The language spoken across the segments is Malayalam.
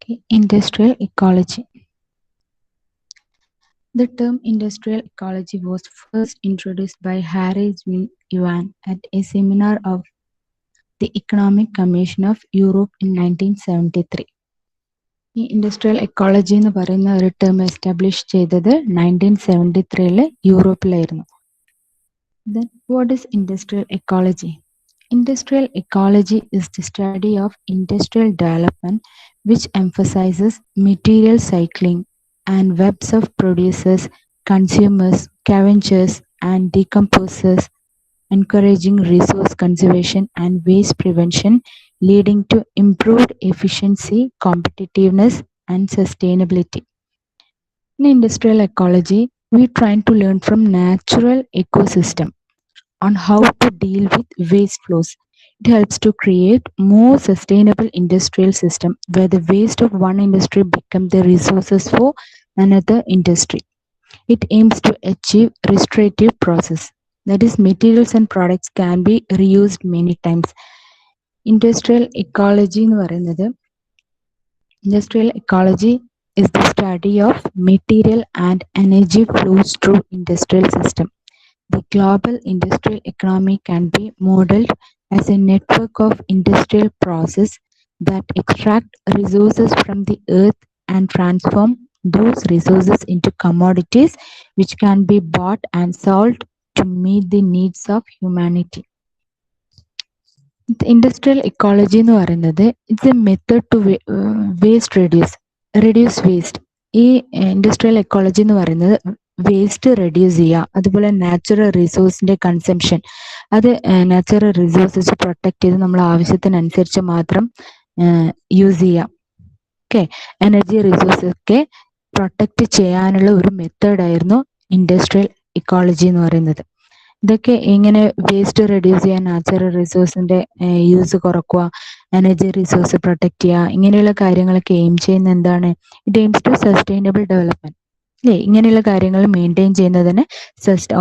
Industrial ecology. The term industrial ecology was first introduced by Harry G. Yuan at a seminar of the Economic Commission of Europe in 1973. ഈ ഇൻഡസ്ട്രിയൽ എക്കോളജി എന്ന് പറയുന്ന ഒരു ടേം എസ്റ്റാബ്ലിഷ് ചെയ്തത് 1973 യൂറോപ്പിലായിരുന്നു. Then what is industrial ecology? Industrial ecology is the study of industrial development which emphasizes material cycling and webs of producers, consumers, scavengers, and decomposers, encouraging resource conservation and waste prevention, leading to improved efficiency, competitiveness, and sustainability. In industrial ecology, we try to learn from natural ecosystem on how to deal with waste flows. It helps to create more sustainable industrial system where the waste of one industry become the resources for another industry. It aims to achieve restorative process. That is, materials and products can be reused many times. Industrial ecology എന്ന് പറയുന്നത് Industrial ecology is the study of material and energy flows through industrial system. The global industrial economy can be modeled as a network of industrial process that extract resources from the earth and transform those resources into commodities which can be bought and sold to meet the needs of humanity. The industrial ecology എന്ന് പറയുന്നത് it's a method to waste reduce waste. ഈ ഇൻഡസ്ട്രിയൽ എക്കോളജി എന്ന് പറയുന്നത് വേസ്റ്റ് റെഡ്യൂസ് ചെയ്യുക, അതുപോലെ നാച്ചുറൽ റിസോഴ്സിന്റെ കൺസംഷൻ, അത് നാച്ചുറൽ റിസോഴ്സസ് പ്രൊട്ടക്ട് ചെയ്ത് നമ്മൾ ആവശ്യത്തിനനുസരിച്ച് മാത്രം യൂസ് ചെയ്യാം. ഓക്കെ, എനർജി റിസോഴ്സസ് ഒക്കെ പ്രൊട്ടക്ട് ചെയ്യാനുള്ള ഒരു മെത്തേഡായിരുന്നു ഇൻഡസ്ട്രിയൽ ഇക്കോളജി എന്ന് പറയുന്നത്. ഇതൊക്കെ എങ്ങനെ വേസ്റ്റ് റെഡ്യൂസ് ചെയ്യാൻ, നാച്ചുറൽ റിസോഴ്സിന്റെ യൂസ് കുറക്കുക, എനർജി റിസോഴ്സ് പ്രൊട്ടക്ട് ചെയ്യുക, ഇങ്ങനെയുള്ള കാര്യങ്ങളൊക്കെ എയിം ചെയ്യുന്ന എന്താണ്? It aims to sustainable development അല്ലേ? ഇങ്ങനെയുള്ള കാര്യങ്ങൾ മെയിൻറ്റെയിൻ ചെയ്യുന്നതിന്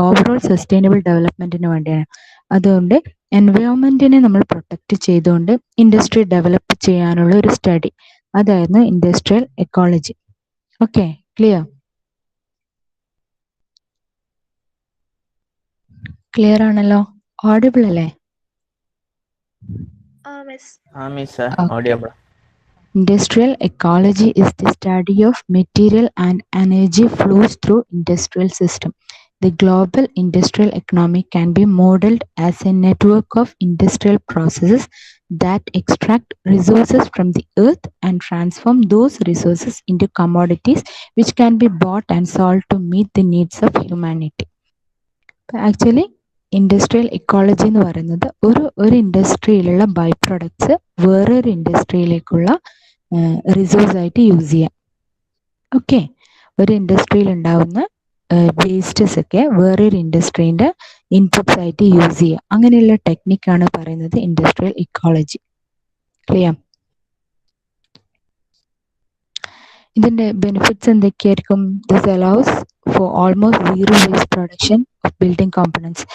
ഓവറോൾ സസ്റ്റൈനബിൾ ഡെവലപ്മെന്റിന് വേണ്ടിയാണ്. അതുകൊണ്ട് എൻവയോൺമെന്റിനെ നമ്മൾ പ്രൊട്ടക്ട് ചെയ്തുകൊണ്ട് ഇൻഡസ്ട്രി ഡെവലപ്പ് ചെയ്യാനുള്ള ഒരു സ്റ്റഡി, അതായിരുന്നു industrial ecology. Okay, clear? Clear ആണല്ലോ? ഓഡിബിൾ അല്ലേ? Industrial ecology is the study of material and energy flows through industrial system. The global industrial economy can be modeled as a network of industrial processes that extract resources from the earth and transform those resources into commodities which can be bought and sold to meet the needs of humanity. Actually, industrial ecology എന്ന് പറയുന്നത് ഒരു ഇൻഡസ്ട്രിയിലുള്ള ബൈ പ്രൊഡക്ട്സ് വേറൊരു ഇൻഡസ്ട്രിയിലേക്കുള്ള റിസോഴ്സ് ആയിട്ട് യൂസ് ചെയ്യാം. ഓക്കെ, ഒരു ഇൻഡസ്ട്രിയിൽ ഉണ്ടാവുന്ന വേസ്റ്റസ് ഒക്കെ വേറൊരു ഇൻഡസ്ട്രീൻ്റെ ഇൻപുട്സ് ആയിട്ട് യൂസ് ചെയ്യുക. അങ്ങനെയുള്ള ടെക്നിക്കാണ് പറയുന്നത് ഇൻഡസ്ട്രിയൽ ഇക്കോളജി. ക്ലിയർ? ഇതിന്റെ ബെനിഫിറ്റ്സ് എന്തൊക്കെയായിരിക്കും? This allows for almost zero waste production of building components.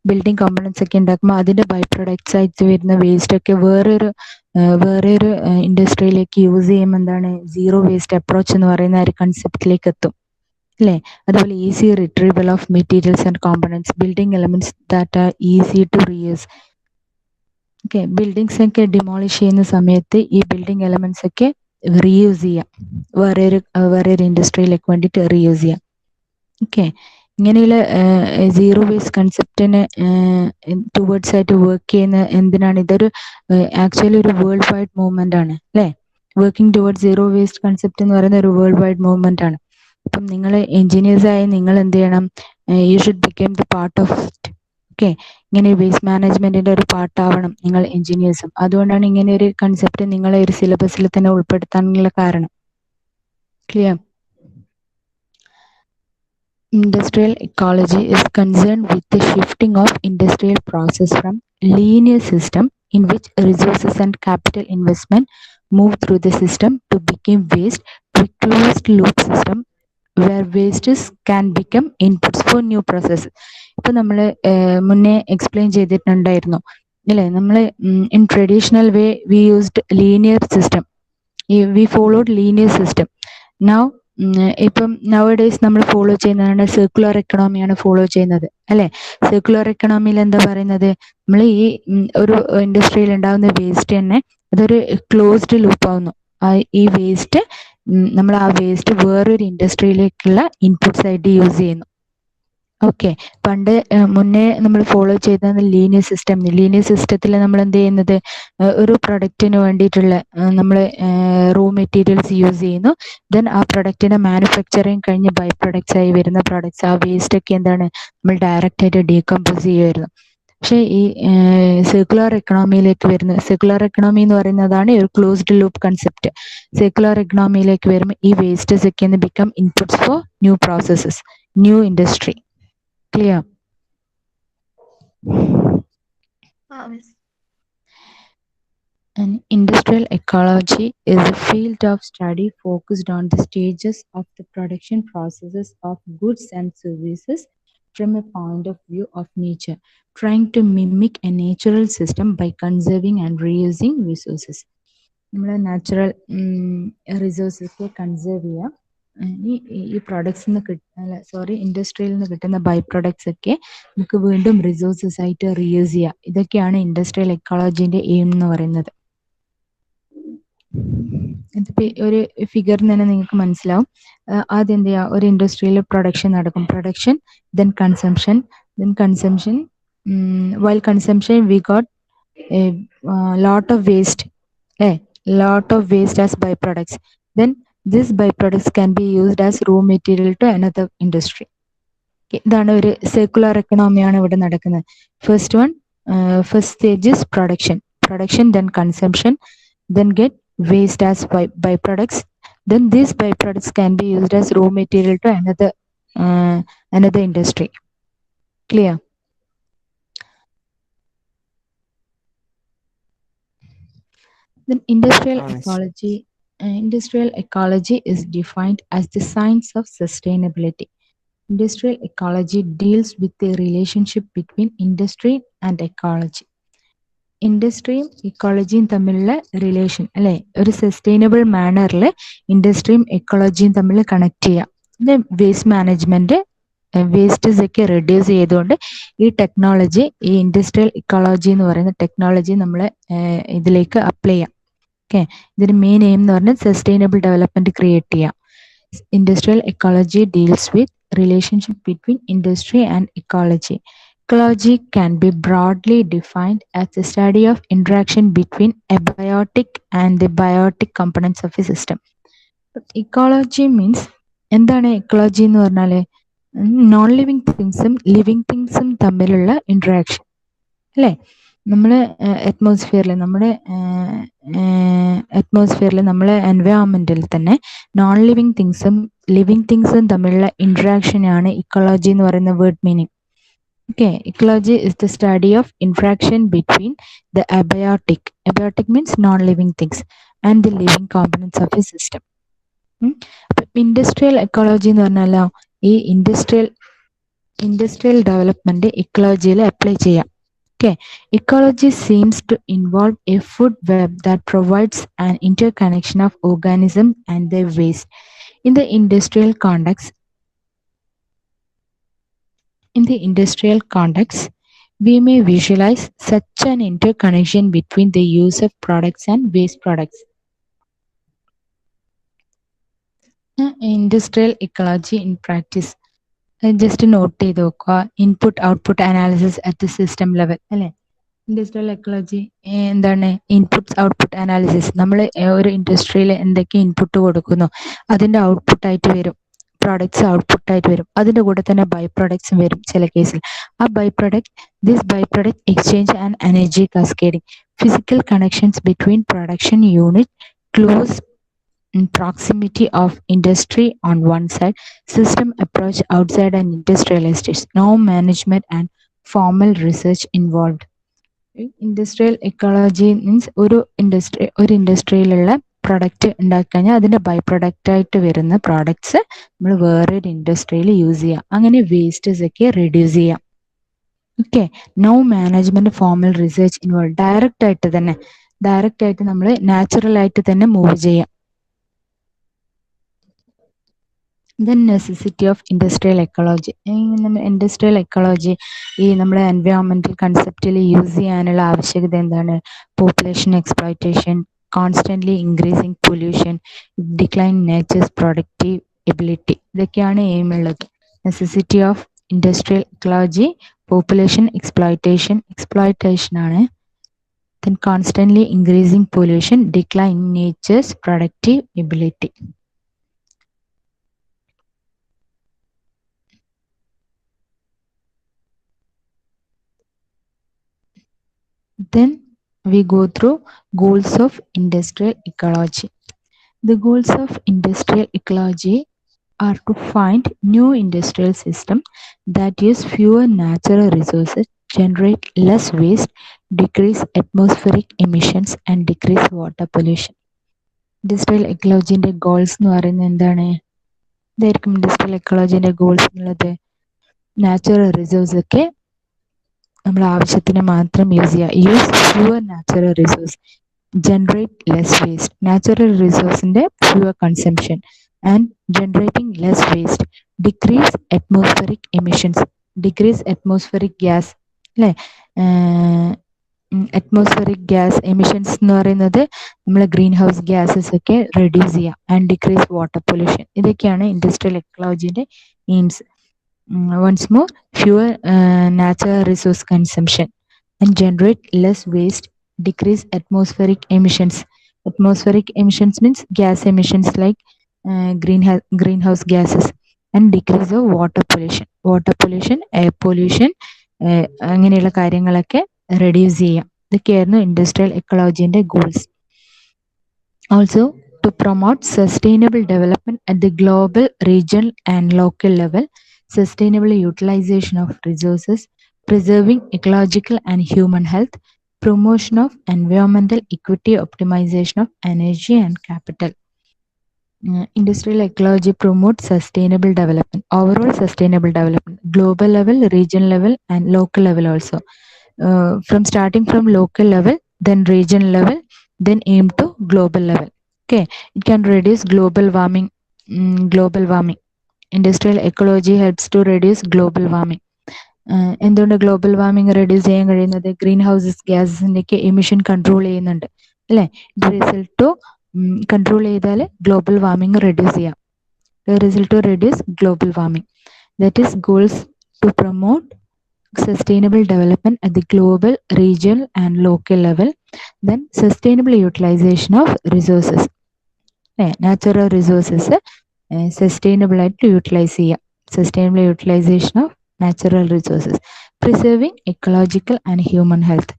Building components ഒക്കെ ഉണ്ടാക്കുമ്പോൾ അതിന്റെ ബൈ പ്രൊഡക്ട്സ് ആയിട്ട് വരുന്ന വേസ്റ്റ് ഒക്കെ വേറൊരു ഇൻഡസ്ട്രിയിലേക്ക് യൂസ് ചെയ്യുമ്പോൾ എന്താണ്? സീറോ വേസ്റ്റ് അപ്രോച്ച് എന്ന് പറയുന്ന ഒരു കൺസെപ്റ്റിലേക്ക് എത്തും അല്ലേ? അതുപോലെ easy retrieval of materials and components, building elements that are easy to reuse. Okay, buildings ഒക്കെ ഡിമോളിഷ് ചെയ്യുന്ന സമയത്ത് ഈ ബിൽഡിംഗ് എലമെന്റ്സ് ഒക്കെ റീയൂസ് ചെയ്യാം, വേറൊരു ഇൻഡസ്ട്രിയിലേക്ക് വേണ്ടിയിട്ട് റീയൂസ് ചെയ്യാം. ഓക്കെ, ഇങ്ങനെയുള്ള സീറോ വേസ്റ്റ് കൺസെപ്റ്റിന് ടുവേർഡ്സ് ആയിട്ട് വർക്ക് ചെയ്യുന്ന എന്തിനാണ്? ഇതൊരു ആക്ച്വലി ഒരു വേൾഡ് വൈഡ് മൂവ്മെന്റ് ആണ് അല്ലേ? Working towards zero waste concept എന്ന് പറയുന്ന ഒരു വേൾഡ് വൈഡ് മൂവ്മെന്റ് ആണ്. അപ്പം നിങ്ങൾ എഞ്ചിനീയേഴ്സ് ആയി നിങ്ങൾ എന്ത് ചെയ്യണം? You should become the part of it. Okay, ഇങ്ങനെ വേസ്റ്റ് മാനേജ്മെന്റിന്റെ ഒരു പാർട്ടാവണം നിങ്ങൾ എഞ്ചിനീയേഴ്സും. അതുകൊണ്ടാണ് ഇങ്ങനെ ഒരു കൺസെപ്റ്റ് നിങ്ങളെ ഒരു സിലബസിൽ തന്നെ ഉൾപ്പെടുത്താനുള്ള കാരണം. Clear? Industrial ecology is concerned with the shifting of industrial process from linear system in which resources and capital investment move through the system to become waste to a closed loop system where wastes can become inputs for new processes. ഇപ്പൊ നമ്മൾ മുന്നേ എക്സ്പ്ലെയിൻ ചെയ്തിട്ടുണ്ടായിരുന്നു അല്ലേ? നമ്മൾ in traditional way we used linear system. we followed linear system. Now ഇപ്പം nowadays നമ്മൾ ഫോളോ ചെയ്യുന്നതാണ് സർക്കുലർ എക്കണോമിയാണ് ഫോളോ ചെയ്യുന്നത് അല്ലെ. സർക്കുലർ എക്കണോമിയിൽ എന്താ പറയുന്നത്, നമ്മൾ ഈ ഒരു ഇൻഡസ്ട്രിയിൽ ഉണ്ടാകുന്ന വേസ്റ്റ് തന്നെ അതൊരു ക്ലോസ്ഡ് ലൂപ്പ് ആവുന്നു. ഈ വേസ്റ്റ് നമ്മൾ ആ വേസ്റ്റ് വേറൊരു ഇൻഡസ്ട്രിയിലേക്കുള്ള ഇൻപുട്സ് ആയിട്ട് യൂസ് ചെയ്യുന്നു. ഓക്കെ, പണ്ട് മുന്നേ നമ്മൾ ഫോളോ ചെയ്ത ലീനിയർ സിസ്റ്റത്തിൽ നമ്മൾ എന്ത് ചെയ്യുന്നത്, ഒരു പ്രൊഡക്റ്റിന് വേണ്ടിയിട്ടുള്ള നമ്മൾ റോ മെറ്റീരിയൽസ് യൂസ് ചെയ്യുന്നു. ദെൻ ആ പ്രൊഡക്റ്റിന്റെ മാനുഫാക്ചറിങ് കഴിഞ്ഞ് ബൈ പ്രൊഡക്ട്സ് ആയി വരുന്ന പ്രൊഡക്ട്സ്, ആ വേസ്റ്റ് ഒക്കെ എന്താണ് നമ്മൾ ഡയറക്റ്റ് ആയിട്ട് ഡീകമ്പോസ് ചെയ്യുമായിരുന്നു. പക്ഷെ ഈ സർക്കുലർ എക്കണോമിയിലേക്ക് വരുന്ന, സർക്കുലർ എക്കണോമി എന്ന് പറയുന്നതാണ് ഒരു ക്ലോസ്ഡ് ലൂപ്പ് കൺസെപ്റ്റ്. സർക്കുലർ എക്കണോമിയിലേക്ക് വരുമ്പോൾ ഈ വേസ്റ്റസ് ഒക്കെ become inputs for new processes, new industry. Clear? And industrial ecology is a field of study focused on the stages of the production processes of goods and services from a point of view of nature, trying to mimic a natural system by conserving and reusing resources. നമ്മുടെ നാച്ചുറൽ റിസോഴ്സസ് കൺസേർവ് ചെയ്യുക, ഈ പ്രോഡക്ട്സ് ഇൻഡസ്ട്രിയിൽ നിന്ന് കിട്ടുന്ന ബൈ പ്രൊഡക്ട്സ് ഒക്കെ നമുക്ക് വീണ്ടും റിസോഴ്സസ് ആയിട്ട് റീയൂസ് ചെയ്യുക. ഇതൊക്കെയാണ് ഇൻഡസ്ട്രിയൽ എക്കോളജിന്റെ എയിം എന്ന് പറയുന്നത്. ഇതിപ്പോ ഒരു ഫിഗറിൽ തന്നെ നിങ്ങൾക്ക് മനസ്സിലാവും. ആദ്യം എന്ത് ചെയ്യുക, ഒരു ഇൻഡസ്ട്രിയിൽ പ്രൊഡക്ഷൻ നടക്കും, production then consumption, while consumption we got lot of waste, lot of waste as byproducts. Then this byproducts can be used as raw material to another industry. ഇതാണ് ഒരു സർക്കുലർ എക്കണോമിയാണ് ഇവിടെ നടക്കുന്നത്. First stage is production then consumption, then get waste as byproducts. Then these byproducts can be used as raw material to another industry. Clear? Then industrial ecology is defined as the science of sustainability. Industrial ecology deals with the relationship between industry and ecology. ഇൻഡസ്ട്രിയും ഇക്കോളജിയും തമ്മിലുള്ള റിലേഷൻ അല്ലെ, ഒരു സസ്റ്റൈനബിൾ മാനറിൽ ഇൻഡസ്ട്രിയും എക്കോളജിയും തമ്മിൽ കണക്ട് ചെയ്യാം. വേസ്റ്റ് മാനേജ്മെന്റ്, വേസ്റ്റസ് ഒക്കെ റെഡ്യൂസ് ചെയ്തുകൊണ്ട് ഈ ടെക്നോളജി, ഈ ഇൻഡസ്ട്രിയൽ ഇക്കോളജി എന്ന് പറയുന്ന ടെക്നോളജി നമ്മൾ ഇതിലേക്ക് അപ്ലൈ ചെയ്യാം. ഓക്കെ, ഇതിന്റെ മെയിൻ എയിം എന്ന് പറഞ്ഞാൽ സസ്റ്റൈനബിൾ ഡെവലപ്മെന്റ് ക്രിയേറ്റ് ചെയ്യാം. Industrial ecology deals with relationship between industry and ecology. Ecology can be broadly defined as the study of interaction between abiotic and the biotic components of a system. Ecology means എന്താണ് എക്കോളജി എന്ന് പറഞ്ഞാൽ നോൺ ലിവിങ് തിങ്സും ലിവിങ് തിങ്സും തമ്മിലുള്ള ഇന്ററാക്ഷൻ അല്ലേ. നമ്മളെ അറ്റ്മോസ്ഫിയറിൽ, നമ്മളെ എൻവയോൺമെന്റിൽ തന്നെ നോൺ ലിവിങ് തിങ്സും ലിവിങ് തിങ്സും തമ്മിലുള്ള ഇന്ററാക്ഷനാണ് ഇക്കോളജി എന്ന് പറയുന്ന word meaning. Okay, ecology is the study of interaction between the abiotic means non-living things, and the living components of a system. Industrial ecology എന്ന് പറഞ്ഞാലോ ഈ ഇൻഡസ്ട്രിയൽ ഡെവലപ്മെന്റ് ഇക്കോളജിയിൽ അപ്ലൈ ചെയ്യാം. Okay, ecology seems to involve a food web that provides an interconnection of organisms and their waste. In the industrial context, we may visualize such an interconnection between the use of products and waste products. Industrial ecology in practice. Just note ചെയ്ത് നോക്കുക, input output analysis at system level അല്ലെ. ഇൻഡസ്ട്രിയൽ എക്കോളജി എന്താണ്? Input output analysis. നമ്മൾ ഒരു ഇൻഡസ്ട്രിയിൽ എന്തൊക്കെ ഇൻപുട്ട് കൊടുക്കുന്നു അതിന്റെ ഔട്ട്പുട്ട് ആയിട്ട് വരും, പ്രോഡക്ട്സ് ഔട്ട്പുട്ട് ആയിട്ട് വരും. അതിന്റെ കൂടെ തന്നെ ബൈ പ്രൊഡക്ട്സും വരും ചില കേസിൽ. ആ by product exchange and energy cascading, physical connections between production unit, close proximity of industry on one side, system approach outside and industrialized, no management and formal research involved. Industrial ecology means ഒരു ഇൻഡസ്ട്രിയിലുള്ള പ്രൊഡക്റ്റ് ഉണ്ടാക്കി കഴിഞ്ഞാൽ അതിന്റെ ബൈ പ്രൊഡക്റ്റ് ആയിട്ട് വരുന്ന പ്രോഡക്ട്സ് നമ്മൾ വേറൊരു ഇൻഡസ്ട്രിയിൽ യൂസ് ചെയ്യാം. അങ്ങനെ വേസ്റ്റസ് ഒക്കെ റെഡ്യൂസ് ചെയ്യാം. Okay, no management formal research involve. Direct ആയിട്ട് നമ്മൾ നാച്ചുറൽ ആയിട്ട് തന്നെ മൂവ് ചെയ്യാം. Then necessity of industrial ecology. Industrial ecology ഈ നമ്മുടെ എൻവയോൺമെന്റൽ കൺസെപ്റ്റിൽ യൂസ് ചെയ്യാനുള്ള ആവശ്യകത എന്താണ്? Population exploitation, constantly increasing pollution, decline nature's productive ability, ഇതൊക്കെയാണ് എയിം ഉള്ളത്. Necessity of industrial ecology, population exploitation ആണ്. Then constantly increasing pollution, decline in nature's productive ability. Then we go through goals of industrial ecology. The goals of industrial ecology are to find new industrial system that use fewer natural resources, generate less waste, decrease atmospheric emissions and decrease water pollution. Industrial എക്കോളജിന്റെ ഗോൾസ് എന്ന് പറയുന്നത് എന്താണ്? ഇതായിരിക്കും ഇൻഡസ്ട്രിയൽ എക്കോളജിന്റെ ഗോൾസ് എന്നുള്ളത്. നാച്ചുറൽ റിസോഴ്സ് ഒക്കെ നമ്മൾ ആവശ്യത്തിന് മാത്രം യൂസ് ചെയ്യുക. Use fewer natural resource, generate less waste. Natural റിസോഴ്സിന്റെ fewer consumption and generating less waste. Decrease atmospheric emissions, decrease atmospheric gas അല്ലേ? അറ്റ്മോസ്ഫെറിക് ഗ്യാസ് എമിഷൻസ് എന്ന് പറയുന്നത് നമ്മൾ ഗ്രീൻ ഹൗസ് ഗ്യാസസ് ഒക്കെ റെഡ്യൂസ് ചെയ്യുക. And decrease water pollution. ഇതൊക്കെയാണ് ഇൻഡസ്ട്രിയൽ എക്കോളജിന്റെ aims. Once more, fewer natural resource consumption and generate less waste, decrease atmospheric emissions. Atmospheric emissions means gas emissions like greenhouse gases, and decrease of water pollution. Water pollution, air pollution, അങ്ങനെയുള്ള കാര്യങ്ങളൊക്കെ റെഡ്യൂസ് ചെയ്യാം. ഇതൊക്കെയായിരുന്നു ഇൻഡസ്ട്രിയൽ എക്കോളജിന്റെ goals. Also, to promote sustainable development at the global, regional and local level, sustainable utilization of resources, preserving ecological and human health, promotion of environmental equity, optimization of energy and capital. Industrial ecology promotes sustainable development, overall sustainable development, global level, regional level and local level also. From starting from local level, then regional level, then aim to global level. Okay, it can reduce global warming. Industrial ecology helps to reduce global warming. എന്തുകൊണ്ട് ഗ്ലോബൽ വാർമിംഗ് റെഡ്യൂസ് ചെയ്യാൻ കഴിയുന്നത്? ഗ്രീൻ ഹൗസസ് ഗ്യാസസിൻ്റെയൊക്കെ എമിഷൻ കൺട്രോൾ ചെയ്യുന്നുണ്ട് അല്ലേ? ഇത് റിസൾട്ട് ടു കൺട്രോൾ ചെയ്താൽ ഗ്ലോബൽ വാർമിംഗ് റെഡ്യൂസ് ചെയ്യാം. Result to reduce global warming. That is goals to promote sustainable development at the global, regional and local level. Then sustainable utilization of resources. Natural resources sustainable ആയിട്ട് യൂട്ടിലൈസ് ചെയ്യുക. Sustainable utilization of natural resources. Preserving ecological and human health.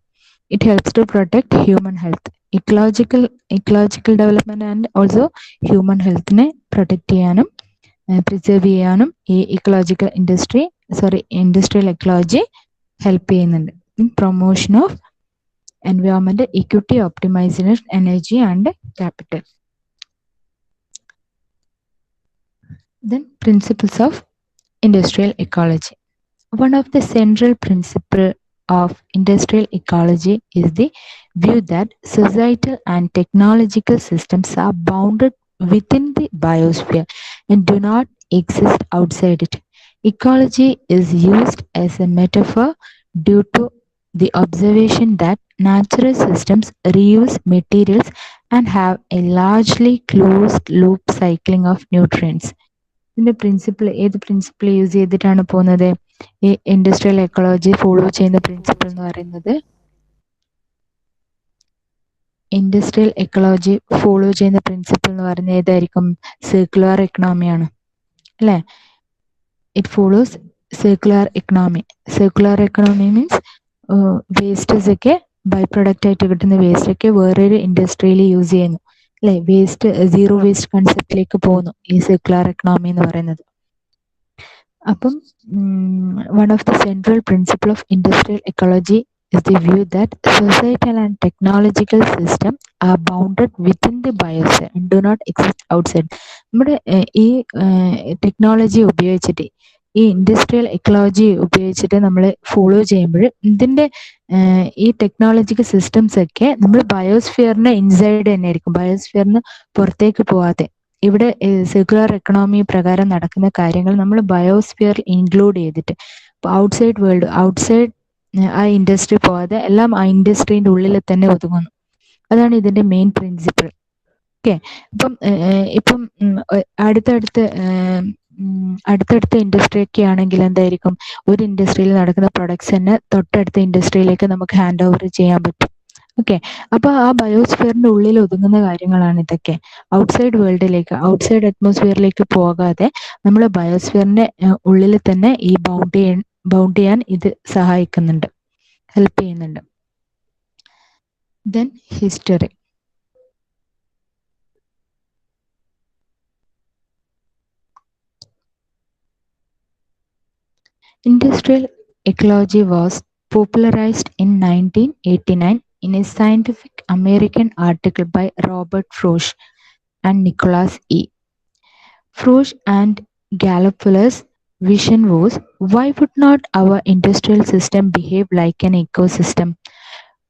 It helps to protect human health. Ecological development and also human health നെ പ്രൊട്ടക്ട് ചെയ്യാനും പ്രിസർവ് ചെയ്യാനും ഈ ഇൻഡസ്ട്രിയൽ എക്കോളജി ഹെൽപ്പ് ചെയ്യുന്നുണ്ട്. Promotion of environment equity, optimization energy and capital. Then principles of industrial ecology. One of the central principles of industrial ecology is the view that societal and technological systems are bounded within the biosphere and do not exist outside it. Ecology is used as a metaphor due to the observation that natural systems reuse materials and have a largely closed loop cycling of nutrients. ഇതിന്റെ പ്രിൻസിപ്പിൾ ഏത് പ്രിൻസിപ്പിൾ യൂസ് ചെയ്തിട്ടാണ് പോകുന്നത്? ഈ ഇൻഡസ്ട്രിയൽ എക്കോളജി ഫോളോ ചെയ്യുന്ന പ്രിൻസിപ്പിൾ എന്ന് പറയുന്നത് ഏതായിരിക്കും? സർക്കുലർ എക്കണോമിയാണ് അല്ലേ? It follows circular economy. Circular economy means wastes ഒക്കെ ബൈ പ്രൊഡക്റ്റ് ആയിട്ട് കിട്ടുന്ന വേസ്റ്റ് ഒക്കെ വേറൊരു ഇൻഡസ്ട്രിയിൽ യൂസ് ചെയ്യുന്നു അല്ലെ? വേസ്റ്റ് സീറോ വേസ്റ്റ് കൺസെപ്റ്റിലേക്ക് പോകുന്നു ഈ സർക്കുലർ എക്കണോമി എന്ന് പറയുന്നത്. അപ്പം one of the central principle of industrial ecology is the view that societal and technological system are bounded within the biosphere and do not exist outside. നമ്മുടെ ഈ ടെക്നോളജി ഉപയോഗിച്ചിട്ട് ഈ ഇൻഡസ്ട്രിയൽ എക്കോളജി ഉപയോഗിച്ചിട്ട് നമ്മൾ ഫോളോ ചെയ്യുമ്പോൾ ഇതിന്റെ ഈ ടെക്നോളജിക്കൽ സിസ്റ്റംസ് ഒക്കെ നമ്മൾ ബയോസ്ഫിയറിന് ഇൻസൈഡ് തന്നെ ആയിരിക്കും, ബയോസ്ഫിയറിന് പുറത്തേക്ക് പോവാതെ. ഇവിടെ സർക്കുലർ എക്കണോമി പ്രകാരം നടക്കുന്ന കാര്യങ്ങൾ നമ്മൾ ബയോസ്ഫിയറിൽ ഇൻക്ലൂഡ് ചെയ്തിട്ട് ഔട്ട്സൈഡ് വേൾഡ് ഔട്ട്സൈഡ് ആ ഇൻഡസ്ട്രി പോകാതെ എല്ലാം ആ ഇൻഡസ്ട്രീൻ്റെ ഉള്ളിൽ തന്നെ ഒതുങ്ങുന്നു. അതാണ് ഇതിന്റെ മെയിൻ പ്രിൻസിപ്പിൾ. ഓക്കെ, ഇപ്പം അടുത്തടുത്ത ഇൻഡസ്ട്രി ഒക്കെ ആണെങ്കിൽ എന്തായിരിക്കും, ഒരു ഇൻഡസ്ട്രിയിൽ നടക്കുന്ന പ്രൊഡക്ട്സ് തന്നെ തൊട്ടടുത്ത ഇൻഡസ്ട്രിയിലേക്ക് നമുക്ക് ഹാൻഡ് ഓവർ ചെയ്യാൻ പറ്റും. ഓക്കെ, അപ്പൊ ആ ബയോസ്ഫിയറിന്റെ ഉള്ളിൽ ഒതുങ്ങുന്ന കാര്യങ്ങളാണ് ഇതൊക്കെ. ഔട്ട്സൈഡ് വേൾഡിലേക്ക്, ഔട്ട്സൈഡ് അറ്റ്മോസ്ഫിയറിലേക്ക് പോകാതെ നമ്മൾ ബയോസ്ഫിയറിന്റെ ഉള്ളിൽ തന്നെ ഈ ബൗണ്ട് ചെയ്യാൻ ഇത് സഹായിക്കുന്നുണ്ട്, ഹെൽപ്പ് ചെയ്യുന്നുണ്ട്. Then history. Industrial ecology was popularized in 1989 in a scientific American article by Robert Frosch and Nicholas E. Frosch and Galopoulos' vision was, why would not our industrial system behave like an ecosystem,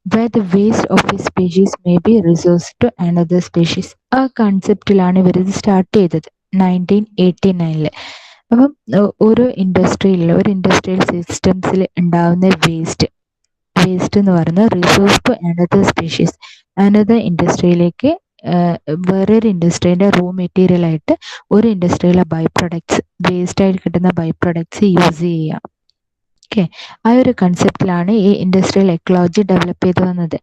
where the waste of a species may be resource to another species? ആ കൺസെപ്റ്റിലാണ് ഇവർ ഇത് സ്റ്റാർട്ട് ചെയ്തത് 1989. അപ്പം ഒരു ഇൻഡസ്ട്രിയൽ സിസ്റ്റംസിൽ ഉണ്ടാവുന്ന വേസ്റ്റ് എന്ന് പറയുന്നത് resource to another species, another ഇൻഡസ്ട്രിയിലേക്ക് വേറൊരു ഇൻഡസ്ട്രീൻ്റെ റോ മെറ്റീരിയൽ ആയിട്ട് ഒരു ഇൻഡസ്ട്രിയിലെ ബൈ പ്രൊഡക്ട്സ്, വേസ്റ്റായിട്ട് കിട്ടുന്ന ബൈ പ്രൊഡക്ട്സ് യൂസ് ചെയ്യാം. ഓക്കെ, ആ ഒരു കൺസെപ്റ്റിലാണ് ഈ ഇൻഡസ്ട്രിയൽ എക്കോളജി ഡെവലപ്പ് ചെയ്ത് വന്നത്.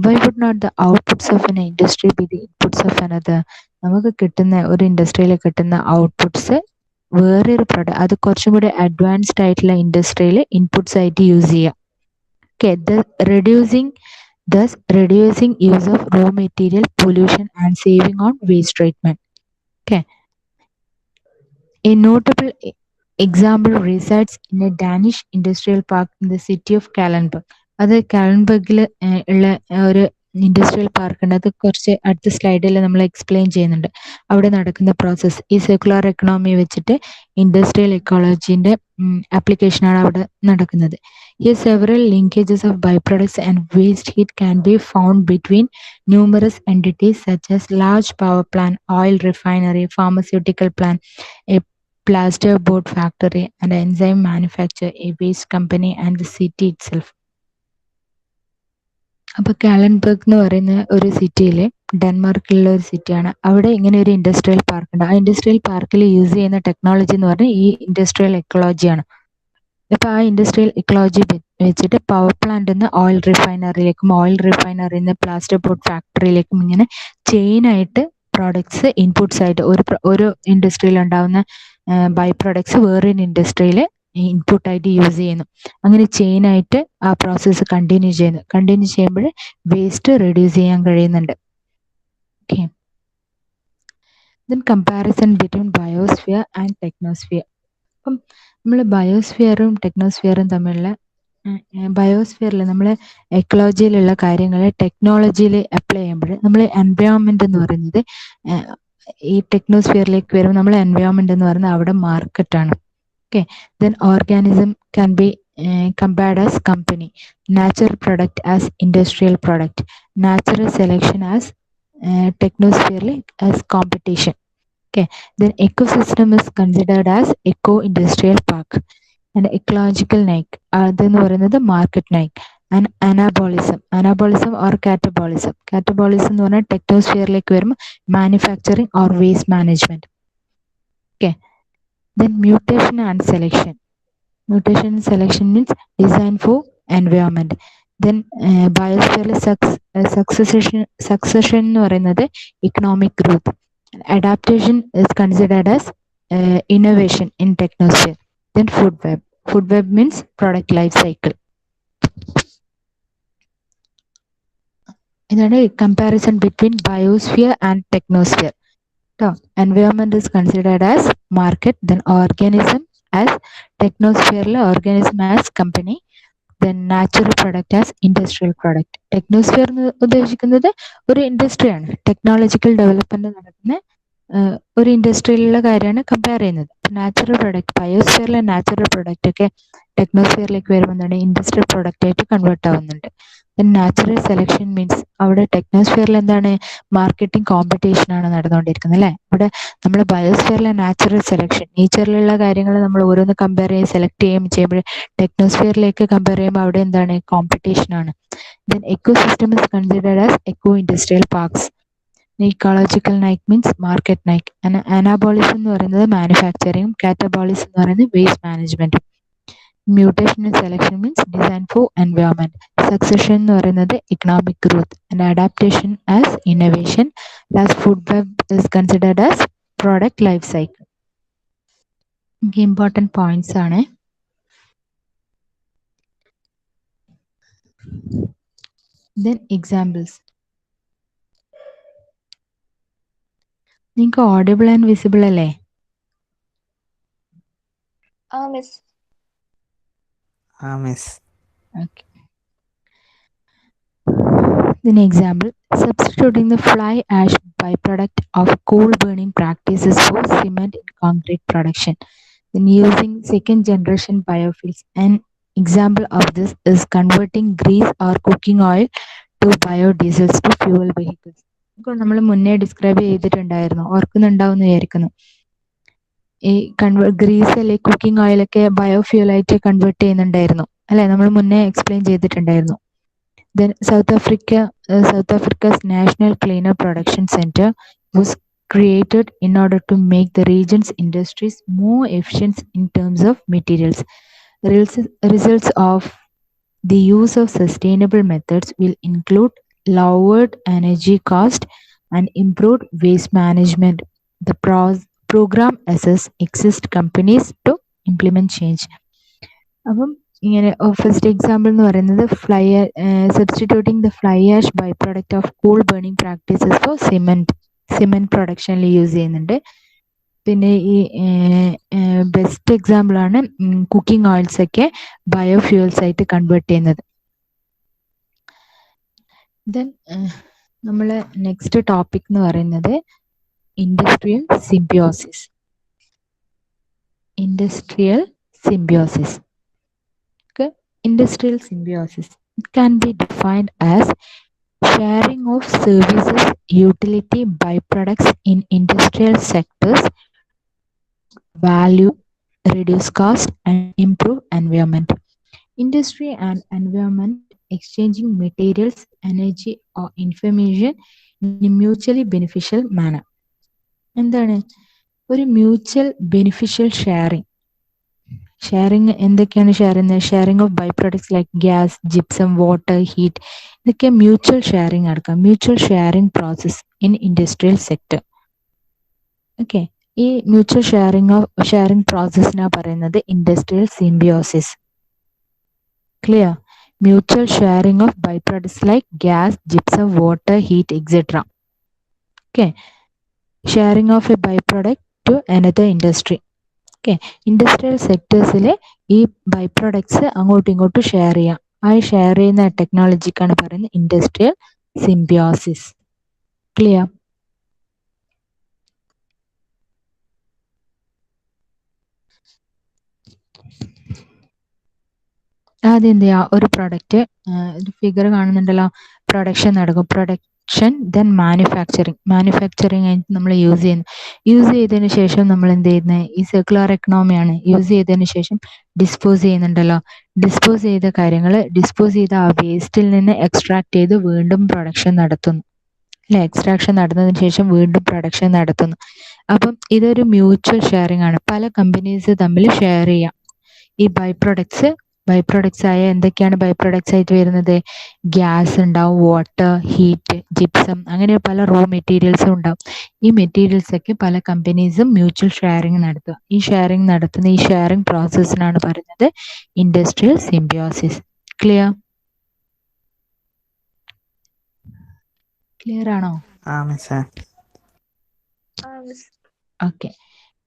Why would not the outputs of an industry be the inputs of another? നമുക്ക് കിട്ടുന്ന ഒരു ഇൻഡസ്ട്രിയിൽ കിട്ടുന്ന ഔട്ട്പുട്ട്സ് വേറൊരു പ്രൊഡക്റ്റ്, അത് കുറച്ചും കൂടി അഡ്വാൻസ്ഡ് ആയിട്ടുള്ള ഇൻഡസ്ട്രിയിൽ ഇൻപുട്ട്സ് ആയിട്ട് യൂസ് ചെയ്യാം. Okay, thus reducing use of raw material, pollution and saving on waste treatment. Okay, a notable example resides in a Danish industrial park in the city of Kalundborg. അത് കാലൻബർഗിൽ ഉള്ള ഒരു ഇൻഡസ്ട്രിയൽ പാർക്ക് ഉണ്ട്. അത് കുറച്ച് അടുത്ത സ്ലൈഡിൽ നമ്മൾ എക്സ്പ്ലെയിൻ ചെയ്യുന്നുണ്ട്. അവിടെ നടക്കുന്ന പ്രോസസ്സ് ഈ സർക്കുലർ എക്കണോമി വെച്ചിട്ട് ഇൻഡസ്ട്രിയൽ എക്കോളജിന്റെ ആപ്ലിക്കേഷനാണ് അവിടെ നടക്കുന്നത്. Here several linkages of byproducts and waste heat can be found between numerous entities such as large power plant, oil refinery, pharmaceutical plant, a plaster board factory, and an enzyme manufacturer, a waste company, and the city itself. അപ്പോൾ കാലൻബർഗ് എന്ന് പറയുന്ന ഒരു സിറ്റിയിൽ, ഡെൻമാർക്കിലുള്ള ഒരു സിറ്റിയാണ്. അവിടെ ഇങ്ങനെ ഒരു ഇൻഡസ്ട്രിയൽ പാർക്ക് ഉണ്ട്. ആ ഇൻഡസ്ട്രിയൽ പാർക്കിൽ യൂസ് ചെയ്യുന്ന ടെക്നോളജി എന്ന് പറഞ്ഞാൽ ഈ ഇൻഡസ്ട്രിയൽ എക്കോളജിയാണ്. അപ്പോൾ ആ ഇൻഡസ്ട്രിയൽ എക്കോളജി വെച്ചിട്ട് പവർ പ്ലാന്റിൽ നിന്ന് ഓയിൽ റിഫൈനറിയിലേക്കും, ഓയിൽ റിഫൈനറിയിൽ നിന്ന് പ്ലാസ്റ്റർ ബോർഡ് ഫാക്ടറിയിലേക്കും ഇങ്ങനെ ചെയിനായിട്ട് പ്രോഡക്ട്സ് ഇൻപുട്സ് ആയിട്ട് ഒരു ഇൻഡസ്ട്രിയിൽ ഉണ്ടാകുന്ന ബൈ പ്രോഡക്ട്സ് വേറൊരു ഇൻഡസ്ട്രിയിൽ ഇൻപുട്ടായിട്ട് യൂസ് ചെയ്യുന്നു. അങ്ങനെ ചെയിനായിട്ട് ആ പ്രോസസ്സ് കണ്ടിന്യൂ ചെയ്യുമ്പോൾ വേസ്റ്റ് റെഡ്യൂസ് ചെയ്യാൻ കഴിയുന്നുണ്ട്. Okay, then comparison between biosphere and technosphere. അപ്പം നമ്മൾ ബയോസ്ഫിയറും ടെക്നോസ്ഫിയറും തമ്മിലുള്ള, ബയോസ്ഫിയറിൽ നമ്മൾ എക്കോളജിയിലുള്ള കാര്യങ്ങൾ ടെക്നോളജിയിൽ അപ്ലൈ ചെയ്യുമ്പോൾ നമ്മൾ എൻവയോൺമെന്റ് എന്ന് പറയുന്നത്, ഈ ടെക്നോസ്ഫിയറിലേക്ക് വരുമ്പോൾ നമ്മൾ എൻവയോൺമെന്റ് എന്ന് പറയുന്നത് അവിടെ മാർക്കറ്റാണ്. Okay, then organism can be compared as company, natural product as industrial product, natural selection as technosphere as competition. Okay, then ecosystem is considered as eco-industrial park, and ecological nike adennu parayunnathu market nike, and anabolism or catabolism എന്ന് പറഞ്ഞാൽ ടെക്നോസ്ഫിയറിലേക്ക് വരുമ്പോൾ manufacturing or waste management. Okay, then mutation and selection means design for environment. Then biosphere succession എന്ന് പറയുന്നത് economic growth. Adaptation is considered as innovation in technosphere. Then food web means product life cycle. ഇതാണ് comparison between biosphere and technosphere. So, environment is considered as market, then organism as technosphere, organism as company, then natural product as industrial product. Technosphere ഉദ്ദേശിക്കുന്നത് ഒരു ഇൻഡസ്ട്രിയാണ്, ടെക്നോളജിക്കൽ ഡെവലപ്മെന്റ് നടക്കുന്ന ഒരു ഇൻഡസ്ട്രിയിലുള്ള കാര്യമാണ് കമ്പയർ ചെയ്യുന്നത്. നാച്ചുറൽ പ്രൊഡക്റ്റ്, ബയോസ്ഫിയറിലെ നാച്ചുറൽ പ്രൊഡക്റ്റ് ഒക്കെ ടെക്നോസ്ഫിയറിലേക്ക് വരുമ്പോൾ ഇൻഡസ്ട്രിയൽ പ്രൊഡക്റ്റ് ആയിട്ട് കൺവേർട്ട് ആവുന്നുണ്ട്. നാച്ചുറൽ സെലക്ഷൻ മീൻസ് അവിടെ ടെക്നോസ്ഫിയറിൽ എന്താണ് മാർക്കറ്റിംഗ് കോമ്പറ്റീഷൻ ആണ് നടന്നുകൊണ്ടിരിക്കുന്നത് അല്ലേ. ഇവിടെ നമ്മൾ ബയോസ്ഫിയറിലെ നാച്ചുറൽ സെലക്ഷൻ നേച്ചറിലുള്ള കാര്യങ്ങൾ നമ്മൾ ഓരോന്ന് കമ്പയർ ചെയ്യും സെലക്ട് ചെയ്യുമ്പോൾ ടെക്നോസ്ഫിയറിലേക്ക് കമ്പയർ ചെയ്യുമ്പോൾ അവിടെ എന്താണ് കോമ്പറ്റീഷൻ ആണ്. Then ecosystem is considered as eco industrial parks. Ecological niche means market niche. Anabolism എന്ന് പറയുന്നത് മാനുഫാക്ചറിങ്, കാറ്റബോളിസം എന്ന് പറയുന്നത് waste management. Mutation and selection means design for environment. Succession എന്ന് പറയുന്നത് economic growth and adaptation as innovation. Last food web is considered as product life cycle. Important points ആണ്. Then examples. നിങ്ങൾക്ക് ഓഡിബിൾ ആൻഡ് വിസിബിൾ അല്ലേ? Miss. Okay. Then example, substituting the fly ash byproduct of coal burning practices for cement in concrete production. Then using second generation biofuels. An example of this is converting grease or cooking oil to biodiesels to fuel vehicles. നമ്മൾ മുന്നേ ഡിസ്ക്രൈബ് ചെയ്തിട്ടുണ്ടായിരുന്നു, ഓർക്കുന്നുണ്ടാവും എന്ന് വിചാരിക്കുന്നു. ഈ ഗ്രീസ് അല്ലെ കുക്കിംഗ് ഓയിലൊക്കെ ബയോഫ്യൂൽ ആയിട്ട് കൺവേർട്ട് ചെയ്യുന്നുണ്ടായിരുന്നു അല്ലെ, നമ്മൾ മുന്നേ എക്സ്പ്ലെയിൻ ചെയ്തിട്ടുണ്ടായിരുന്നു. Then South Africa's National Cleaner Production Center was created in order to make the region's industries more efficient in terms of materials. Results of the use of sustainable methods will include lowered energy cost and improved waste management. The program assesses exist companies to implement change. അപ്പം ഇങ്ങനെ ഫസ്റ്റ് എക്സാമ്പിൾ എന്ന് പറയുന്നത് substituting the fly ash by product of coal burning practices for cement പ്രൊഡക്ഷനിൽ യൂസ് ചെയ്യുന്നുണ്ട്. പിന്നെ ഈ ബെസ്റ്റ് എക്സാമ്പിൾ ആണ് കുക്കിംഗ് ഓയിൽസ് ഒക്കെ ബയോഫ്യൂൽസ് ആയിട്ട് കൺവേർട്ട് ചെയ്യുന്നത്. ദെൻ നമ്മൾ നെക്സ്റ്റ് ടോപ്പിക് എന്ന് പറയുന്നത് industrial symbiosis. Industrial symbiosis. It can be defined as sharing of services, utility, byproducts in industrial sectors, value, reduce cost, and improve environment. Industry and environment exchanging materials, energy, or information in a mutually beneficial manner. എന്താണ് ഒരു മ്യൂച്വൽ ബെനിഫിഷ്യൽ ഷെയറിംഗ്? ഷെയറിങ് എന്തൊക്കെയാണ് sharing of by products like gas, gypsum, water, heat, ഇതൊക്കെ മ്യൂച്വൽ ഷെയറിങ് നടക്കാം. Mutual sharing process in industrial sector. Okay, ഈ മ്യൂച്വൽ ഷെയറിങ് പ്രോസസ്സിനാണ് പറയുന്നത് industrial symbiosis. Clear? Mutual sharing of by products like gas, gypsum, water, heat et cetera. Okay, sharing of a by product to another industry. Okay, industrial സെക്ടേഴ്സിലെ ഈ ബൈ പ്രൊഡക്ട്സ് അങ്ങോട്ടും ഇങ്ങോട്ടും ഷെയർ ചെയ്യാം. ആ ഷെയർ ചെയ്യുന്ന ടെക്നോളജിക്കാണ് പറയുന്നത് ഇൻഡസ്ട്രിയൽ സിംബിയോസിസ്. ക്ലിയർ? ആദ്യം എന്ത് ചെയ്യാം, ഒരു പ്രൊഡക്റ്റ് ഫിഗർ കാണുന്നുണ്ടല്ലോ, പ്രൊഡക്ഷൻ നടക്കും. പ്രൊഡക്ഷൻ ദെൻ മാനുഫാക്ചറിങ് ആയിട്ട് നമ്മൾ യൂസ് ചെയ്തതിന് ശേഷം നമ്മൾ എന്ത് ചെയ്യുന്നത്, ഈ സർക്കുലർ എക്കണോമിയാണ്. യൂസ് ചെയ്തതിന് ശേഷം ഡിസ്പോസ് ചെയ്യുന്നുണ്ടല്ലോ. ഡിസ്പോസ് ചെയ്ത ആ വേസ്റ്റിൽ നിന്ന് എക്സ്ട്രാക്ട് ചെയ്ത് വീണ്ടും പ്രൊഡക്ഷൻ നടത്തുന്നു അല്ലെ. എക്സ്ട്രാക്ഷൻ നടന്നതിന് ശേഷം വീണ്ടും പ്രൊഡക്ഷൻ നടത്തുന്നു. അപ്പം ഇതൊരു മ്യൂച്വൽ ഷെയറിംഗ് ആണ്. പല കമ്പനീസ് തമ്മിൽ ഷെയർ ചെയ്യാം ഈ ബൈ പ്രൊഡക്ട്സ് ആയ എന്തൊക്കെയാണ് ബൈ പ്രൊഡക്ട്സ് ആയിട്ട് വരുന്നത്? ഗ്യാസ് ഉണ്ടാവും, വാട്ടർ, ഹീറ്റ്, ജിപ്സം, അങ്ങനെ പല റോ മെറ്റീരിയൽസും ഉണ്ടാവും. ഈ മെറ്റീരിയൽസ് ഒക്കെ പല കമ്പനീസും മ്യൂച്വൽ ഷെയറിംഗ് നടത്തുക. ഈ ഷെയറിംഗ് പ്രോസസ്സിനാണ് പറയുന്നത് ഇൻഡസ്ട്രിയൽ സിംബിയോസിസ്. ക്ലിയർ ആണോ? Okay.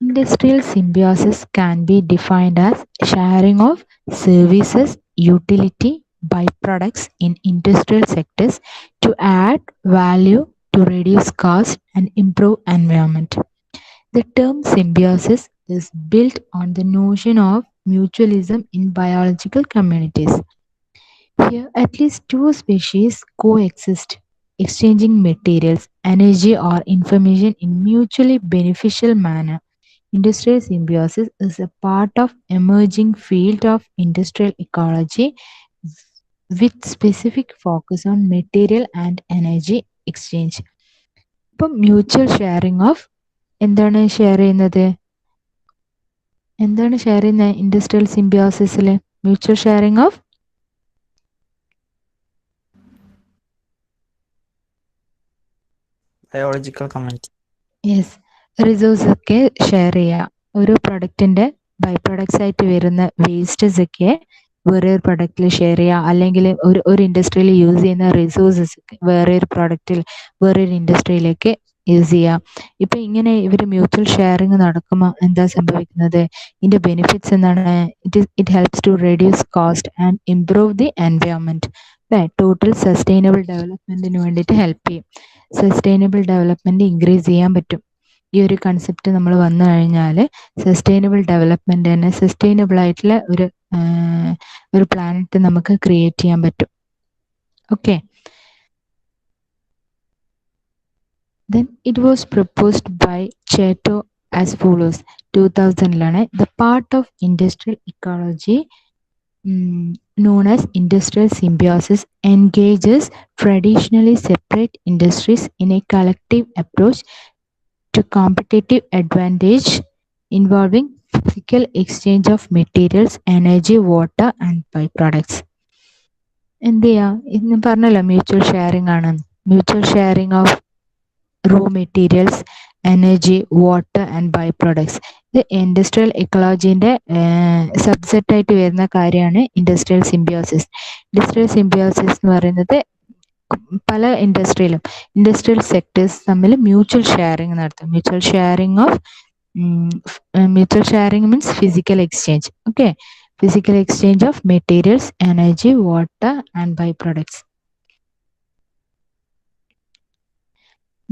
Industrial symbiosis can be defined as sharing of services, utility, byproducts in industrial sectors to add value, to reduce cost, and improve environment. The term symbiosis is built on the notion of mutualism in biological communities. Here, at least two species coexist, exchanging materials, energy, or information in mutually beneficial manner. Industrial symbiosis is a part of emerging field of industrial ecology with specific focus on material and energy exchange. ഇപ്പം മ്യൂച്വൽ ഷെയറിംഗ് ഓഫ് എന്താണ് ഷെയർ ചെയ്യുന്നത്? എന്താണ് ഷെയർ ചെയ്യുന്നത് ഇൻഡസ്ട്രിയൽ സിംബിയോസിസിൽ? Mutual sharing of biological community. Yes, resource ഒക്കെ ഷെയർ ചെയ്യുക. ഒരു പ്രൊഡക്റ്റിന്റെ ബൈ പ്രൊഡക്ട്സ് ആയിട്ട് വരുന്ന വേസ്റ്റസ് ഒക്കെ വേറൊരു പ്രൊഡക്റ്റിൽ ഷെയർ ചെയ്യുക, അല്ലെങ്കിൽ ഒരു ഇൻഡസ്ട്രിയിൽ യൂസ് ചെയ്യുന്ന റിസോഴ്സസ് വേറൊരു പ്രൊഡക്റ്റിൽ വേറൊരു ഇൻഡസ്ട്രിയിലേക്ക് യൂസ് ചെയ്യുക. ഇപ്പൊ ഇങ്ങനെ ഇവർ മ്യൂച്വൽ ഷെയറിങ് നടക്കുമ്പോൾ എന്താ സംഭവിക്കുന്നത്? ഇതിന്റെ ബെനിഫിറ്റ്സ് എന്താണ്? It helps to reduce cost and improve the environment. Total sustainable ഡെവലപ്മെന്റിന് വേണ്ടിയിട്ട് ഹെൽപ്പ് ചെയ്യും. സസ്റ്റൈനബിൾ ഡെവലപ്മെന്റ് ഇൻക്രീസ് ചെയ്യാൻ പറ്റും. ഈ ഒരു കൺസെപ്റ്റ് നമ്മൾ വന്നു കഴിഞ്ഞാൽ സസ്റ്റൈനബിൾ ഡെവലപ്മെന്റ് തന്നെ സസ്റ്റൈനബിൾ ആയിട്ടുള്ള ഒരു പ്ലാനറ്റ് നമുക്ക് ക്രിയേറ്റ് ചെയ്യാൻ പറ്റും. Okay, then it was proposed by Chato as follows. 2000ലാണ് the part of industrial ecology known as industrial symbiosis engages traditionally separate industries in a collective approach to competitive advantage involving physical exchange of materials, energy, water and byproducts. എന്ത് ചെയ്യാം? ഇന്ന് പറഞ്ഞല്ലോ മ്യൂച്വൽ ഷെയറിംഗ് ആണ്. Mutual sharing of raw materials, energy, water and byproducts. ഇത് ഇൻഡസ്ട്രിയൽ എക്കോളജിന്റെ സബ്സെറ്റ് ആയിട്ട് വരുന്ന കാര്യമാണ് ഇൻഡസ്ട്രിയൽ സിംബിയോസിസ്. ഇൻഡസ്ട്രിയൽ സിംബിയോസിസ് എന്ന് പറയുന്നത് പല ഇൻഡസ്ട്രിയൽ സെക്ടേഴ്സ് തമ്മിൽ മ്യൂച്വൽ ഷെയറിംഗ് നടത്തും. Mutual sharing means physical exchange. Okay, physical exchange of materials, energy, water and byproducts.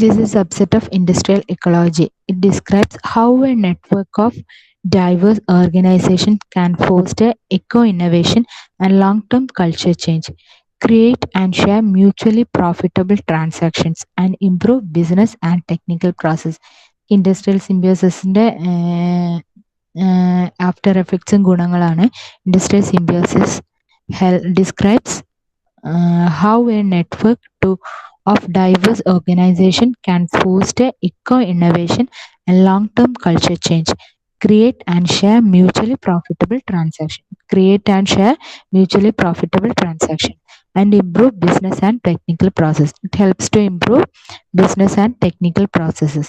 This is a subset of industrial ecology. It describes how a network of diverse organizations can foster eco-innovation and long-term culture change, create and share mutually profitable transactions, and improve business and technical process. Industrial symbiosis-ന്റെ after effects ഉം ഗുണങ്ങളാണ്. Industrial symbiosis describes how a network of diverse organizations can foster eco-innovation and long-term culture change, create and share mutually profitable transaction, and improve business and technical process. It helps to improve business and technical processes.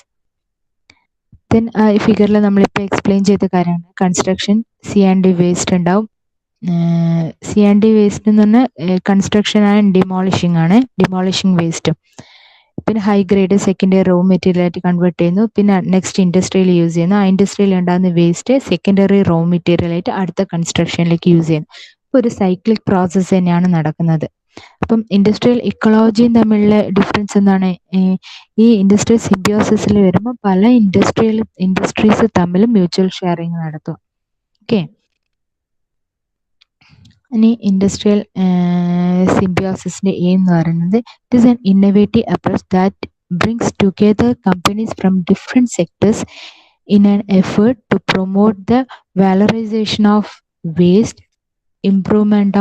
Then ഈ ഫിഗറിൽ നമ്മളിപ്പോൾ എക്സ്പ്ലെയിൻ ചെയ്ത കാര്യമാണ് കൺസ്ട്രക്ഷൻ, C&D വേസ്റ്റ് ഉണ്ടാവും. C&D വേസ്റ്റ് എന്ന് പറഞ്ഞാൽ കൺസ്ട്രക്ഷൻ ആൻഡ് ഡിമോളിഷിംഗ് വേസ്റ്റ്. പിന്നെ high grade secondary raw material ആയിട്ട് കൺവേർട്ട് ചെയ്യുന്നു. പിന്നെ നെക്സ്റ്റ് ഇൻഡസ്ട്രിയിൽ യൂസ് ചെയ്യുന്നു. ആ ഇൻഡസ്ട്രിയിൽ ഉണ്ടാകുന്ന വേസ്റ്റ് സെക്കൻഡറി റോ മെറ്റീരിയൽ ആയിട്ട് അടുത്ത കൺസ്ട്രക്ഷനിലേക്ക് യൂസ് ചെയ്യുന്നു. അപ്പോൾ ഒരു സൈക്ലിക് പ്രോസസ്സ് തന്നെയാണ് നടക്കുന്നത്. അപ്പം ഇൻഡസ്ട്രിയൽ ഇക്കോളജിയും തമ്മിലുള്ള ഡിഫറൻസ് എന്താണ്? ഈ ഇൻഡസ്ട്രിയൽ സിംബിയോസിസിൽ വരുമ്പോൾ പല ഇൻഡസ്ട്രീസ് തമ്മിൽ മ്യൂച്വൽ ഷെയറിംഗ് നടത്തും. ഓക്കെ, ഇനി ഇൻഡസ്ട്രിയൽ സിംബിയോസിസിന്റെ എയിം എന്ന് പറയുന്നത് it is an innovative approach that brings together companies from different sectors in an effort to promote the valorization of waste, improvement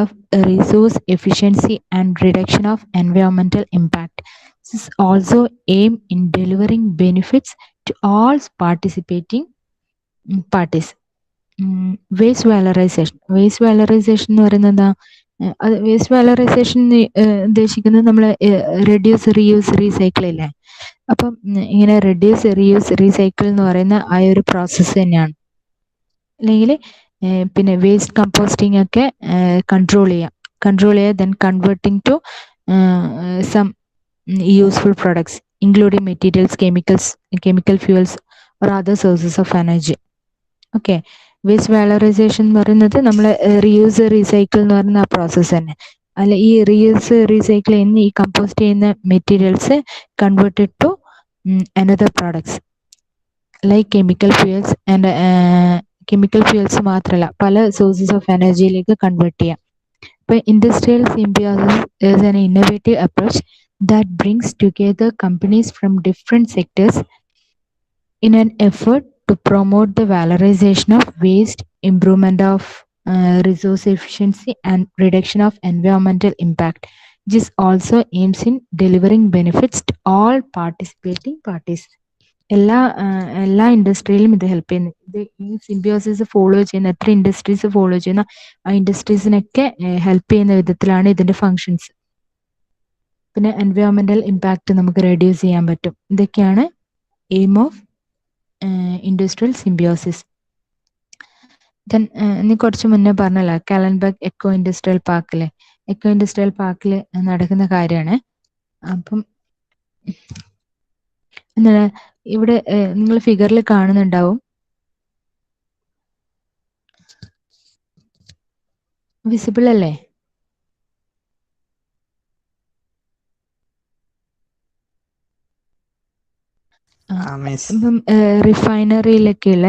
of resource efficiency and reduction of environmental impact. This is also aim in delivering benefits to all participating parties. Waste valorisation എന്ന് പറയുന്നത് എന്താ? വേസ്റ്റ് വാലറൈസേഷൻ ഉദ്ദേശിക്കുന്നത് നമ്മൾ റെഡ്യൂസ്, റീയൂസ്, റീസൈക്കിൾ ഇല്ലേ? അപ്പം ഇങ്ങനെ റെഡ്യൂസ്, റീയൂസ്, റീസൈക്കിൾ എന്ന് പറയുന്ന ആ ഒരു പ്രോസസ്സ് തന്നെയാണ്. അല്ലെങ്കിൽ പിന്നെ വേസ്റ്റ് കമ്പോസ്റ്റിംഗ് ഒക്കെ കൺട്രോൾ ചെയ്യുക, then converting to some useful products including materials, chemical fuels or other sources of energy. Okay, waste valorisation എന്ന് പറയുന്നത് നമ്മൾ റീയൂസ്, റീസൈക്കിൾ എന്ന് പറയുന്ന ആ പ്രോസസ്സ് തന്നെ. അല്ല, ഈ റീയൂസ്, റീസൈക്കിൾ ചെയ്യുന്ന ഈ കമ്പോസ്റ്റ് ചെയ്യുന്ന materials converted to another products like chemical fuels and chemical fuels മാത്രമല്ല പല സോഴ്സസ് ഓഫ് എനർജിയിലേക്ക് കൺവേർട്ട് ചെയ്യാം. ഇപ്പോൾ industrial symbiosis is an innovative approach that brings together companies from different sectors in an effort to promote the valorization of waste, improvement of resource efficiency, and reduction of environmental impact. This also aims in delivering benefits to all participating parties. എല്ലാ ഇൻഡസ്ട്രിയിലും ഇത് ഹെൽപ്പ് ചെയ്യുന്നു. ഇത് ഈ സിംബിയോസിസ് ഫോളോ ചെയ്യുന്ന എത്ര ഇൻഡസ്ട്രീസ് ഫോളോ ചെയ്യുന്ന ആ ഇൻഡസ്ട്രീസിനൊക്കെ ഹെൽപ്പ് ചെയ്യുന്ന വിധത്തിലാണ് ഇതിന്റെ ഫങ്ഷൻസ്. പിന്നെ എൻവയോൺമെന്റൽ ഇമ്പാക്റ്റ് നമുക്ക് റെഡ്യൂസ് ചെയ്യാൻ പറ്റും. ഇതൊക്കെയാണ് aim of industrial symbiosis. Then നീ കുറച്ച് മുന്നേ പറഞ്ഞല്ലോ കാലൻബർഗ് എക്കോ ഇൻഡസ്ട്രിയൽ പാർക്കിൽ നടക്കുന്ന കാര്യമാണ്. അപ്പം എന്താണ് ഇവിടെ നിങ്ങൾ ഫിഗറിൽ കാണുന്നുണ്ടാവും, വിസിബിൾ അല്ലേ? ഇപ്പം റിഫൈനറിയിലൊക്കെയുള്ള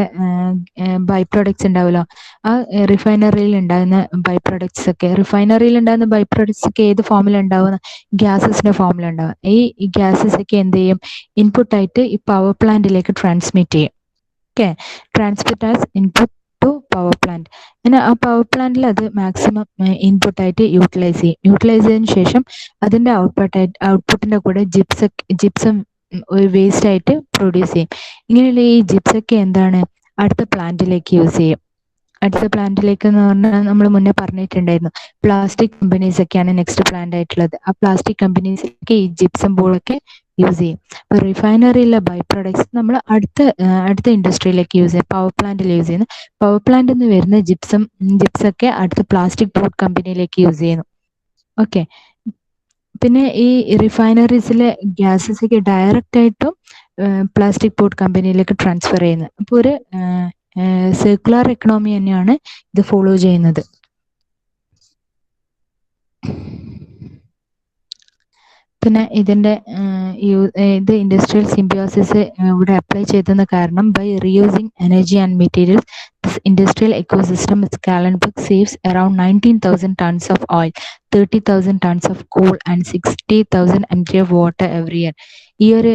ബൈ പ്രൊഡക്ട്സ് ഉണ്ടാവുമല്ലോ, ആ റിഫൈനറിയിൽ ഉണ്ടാകുന്ന ബൈ പ്രൊഡക്ട്സ് ഒക്കെ ഏത് ഫോമിലുണ്ടാവുന്ന ഗ്യാസസിന്റെ ഫോമിലുണ്ടാവുക. ഈ ഗ്യാസസ് ഒക്കെ എന്ത് ചെയ്യും, ഇൻപുട്ടായിട്ട് ഈ പവർ പ്ലാന്റിലേക്ക് ട്രാൻസ്മിറ്റ് ചെയ്യും. Okay, transmit as input to power plant. പിന്നെ ആ പവർ പ്ലാന്റിൽ അത് മാക്സിമം ഇൻപുട്ടായിട്ട് യൂട്ടിലൈസ് ചെയ്തതിനു ശേഷം അതിന്റെ ഔട്ട്പുട്ടിന്റെ കൂടെ ജിപ്സം ഒരു വേസ്റ്റ് ആയിട്ട് പ്രൊഡ്യൂസ് ചെയ്യും. ഇങ്ങനെയുള്ള ഈ ജിപ്സൊക്കെ എന്താണ് അടുത്ത പ്ലാന്റിലേക്ക് യൂസ് ചെയ്യും. അടുത്ത പ്ലാന്റിലേക്ക് എന്ന് പറഞ്ഞാൽ നമ്മൾ മുന്നേ പറഞ്ഞിട്ടുണ്ടായിരുന്നു, പ്ലാസ്റ്റിക് കമ്പനീസ് ഒക്കെയാണ് നെക്സ്റ്റ് പ്ലാന്റ് ആയിട്ടുള്ളത്. ആ പ്ലാസ്റ്റിക് കമ്പനീസിലേക്ക് ഈ ജിപ്സം ബോർഡൊക്കെ യൂസ് ചെയ്യും. അപ്പൊ റിഫൈനറിയിലെ ബൈ പ്രൊഡക്ട്സ് നമ്മൾ അടുത്ത ഇൻഡസ്ട്രിയിലേക്ക് യൂസ് ചെയ്യും. പവർ പ്ലാന്റിൽ യൂസ് ചെയ്യുന്നു. പവർ പ്ലാന്റിൽ നിന്ന് വരുന്ന ജിപ്സൊക്കെ അടുത്ത പ്ലാസ്റ്റിക് ബോർഡ് കമ്പനിയിലേക്ക് യൂസ് ചെയ്യുന്നു. ഓക്കെ, പിന്നെ ഈ റിഫൈനറീസിലെ ഗ്യാസസ് ഒക്കെ ഡയറക്റ്റ് ആയിട്ടും പ്ലാസ്റ്റിക് ബോർഡ് കമ്പനിയിലേക്ക് ട്രാൻസ്ഫർ ചെയ്യുന്നത്. അപ്പോൾ ഒരു സർക്കുലർ എക്കണോമി തന്നെയാണ് ഇത് ഫോളോ ചെയ്യുന്നത്. പിന്നെ ഇതിന്റെ ഇത് ഇൻഡസ്ട്രിയൽ സിംബിയോസിസ് ഇവിടെ അപ്ലൈ ചെയ്തെന്ന് കാരണം by reusing energy and materials this industrial ecosystem with Kalundborg saves around 19,000 tons of oil, 30,000 tons of coal and 60,000 MT of water every year. ഈ ഒരു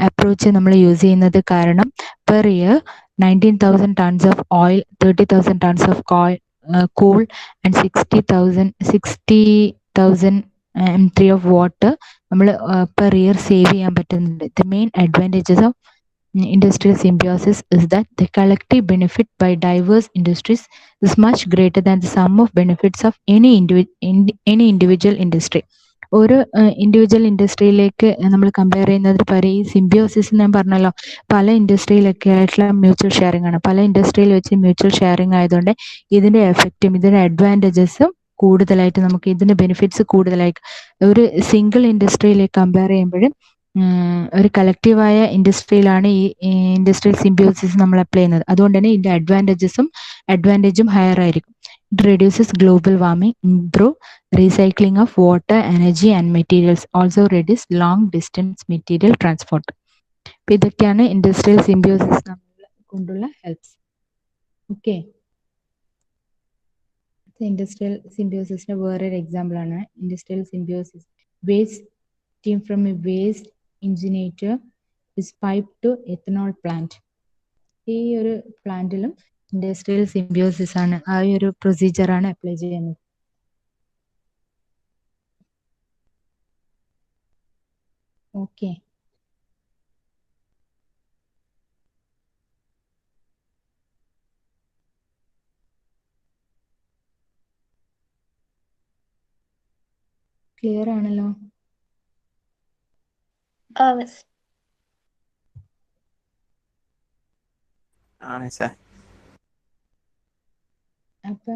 അപ്രോച്ച് നമ്മൾ യൂസ് ചെയ്യുന്നത് കാരണം per year 19,000 tons of oil, 30,000 tons of coal and 60,000 MT of water നമ്മൾ പെർ ഇയർ സേവ് ചെയ്യാൻ പറ്റുന്നുണ്ട്. The main advantages of industrial symbiosis is that the collective benefit by diverse industries is much greater than the sum of benefits of any individual industry. ഒരു ഇൻഡിവിജ്വൽ ഇൻഡസ്ട്രിയിലേക്ക് നമ്മൾ കമ്പയർ ചെയ്യുന്നതിന് പകരം ഈ സിംബിയോസിസ് ഞാൻ പറഞ്ഞല്ലോ, പല ഇൻഡസ്ട്രിയിലൊക്കെ ആയിട്ടുള്ള മ്യൂച്വൽ ഷെയറിംഗ് ആണ്. പല ഇൻഡസ്ട്രിയിൽ വെച്ച് മ്യൂച്വൽ ഷെയറിംഗ് ആയതുകൊണ്ട് ഇതിന്റെ എഫക്റ്റും ഇതിന്റെ അഡ്വാൻറ്റേജസും കൂടുതലായിട്ട് നമുക്ക് ഇതിന്റെ ബെനിഫിറ്റ്സ് കൂടുതലായിട്ട് ഒരു സിംഗിൾ ഇൻഡസ്ട്രിയിലേക്ക് കമ്പയർ ചെയ്യുമ്പോഴും ഒരു കളക്റ്റീവായ ഇൻഡസ്ട്രിയിലാണ് ഈ ഇൻഡസ്ട്രിയൽ സിംബിയോസിസ് നമ്മൾ അപ്ലൈ ചെയ്യുന്നത്. അതുകൊണ്ട് തന്നെ ഇതിന്റെ അഡ്വാൻറ്റേജും ഹയർ ആയിരിക്കും. It reduces global warming, improve recycling of water, energy and materials, also reduce long distance material transport. അപ്പൊ ഇതൊക്കെയാണ് ഇൻഡസ്ട്രിയൽ സിംബിയോസിസ് കൊണ്ടുള്ള ഹെൽപ്സ്. ഓക്കെ, ഇൻഡസ്ട്രിയൽ സിംബിയോസിസിന്റെ വേറൊരു എക്സാമ്പിൾ ആണ് industrial symbiosis. Waste steam from a waste incinerator is piped to ethanol plant. ഈ ഒരു പ്ലാന്റിലും ഇൻഡസ്ട്രിയൽ സിംബിയോസിസ് ആണ്, ആ ഒരു പ്രൊസീജിയർ ആണ് അപ്ലൈ ചെയ്യുന്നത്. ഓക്കെ, ക്ലിയർ ആണല്ലോ? ആണ് സാർ. അപ്പൊ